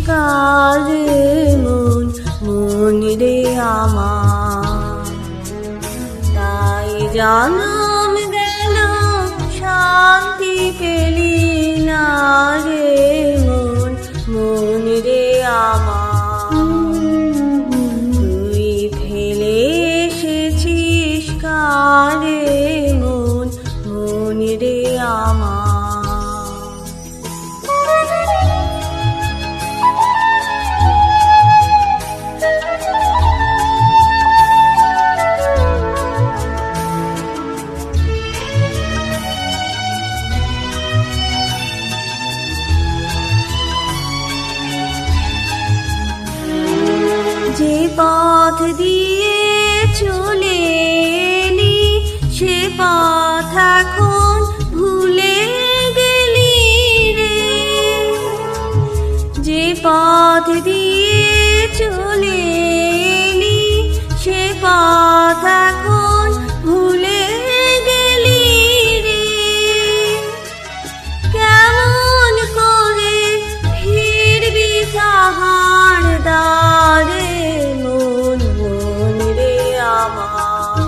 কার মন মন রে আমার, তাই জনম গেল শান্তি পেলি না রে মন মন রে আমার। তুই ফেলে এসেছিস কার মন মন রে আমার। যে পথ দিয়ে চলে এলি সে পথ এখন ভুলে গেলি রে। যে পথ দিয়ে চলে এলি সে পথ এখন ভুলে গেলি রে। কেমন করে ফিরবি তাহার দ্বারে মন মন রে আমার।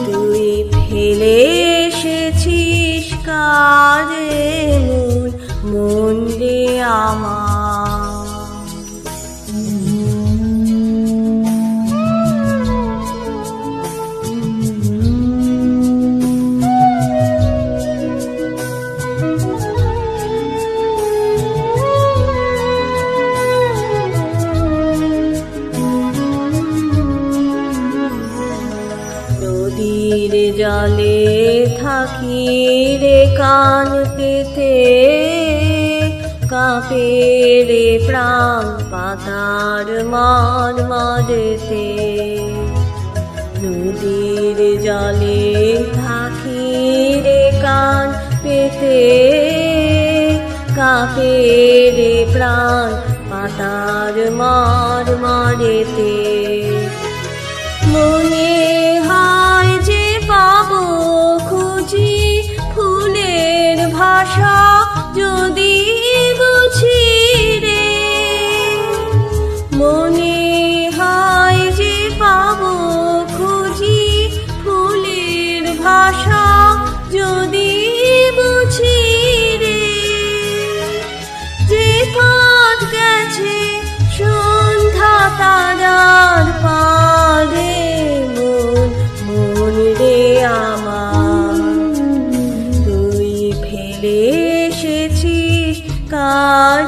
তুই ফেলে এসেছিস কার মন মন রে আমার। নদীর জলে থাকি রে কান পেতে, কাঁপে রে প্রাণ পাতার মার মাঝেতে। নদীর জলে থাকি রে কান পেতে, কাঁপে রে প্রাণ পাতার মার মাঝেতে। মনে হয় যে পাবো খুঁজি ফুলের ভাষা যদি বুঝি রে। মনে হয় যে পাবো খুঁজি ফুলের ভাষা যদি বুঝি রে। যে পথ গেছে সন্ধ্যা তারার পারে মন মন রে আমার। তুই ফেলে এসেছিস কার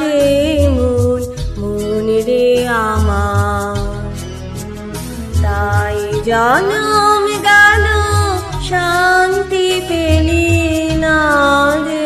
মন মন রে আমার। তাই জনম গেল শান্তি পেলি না রে।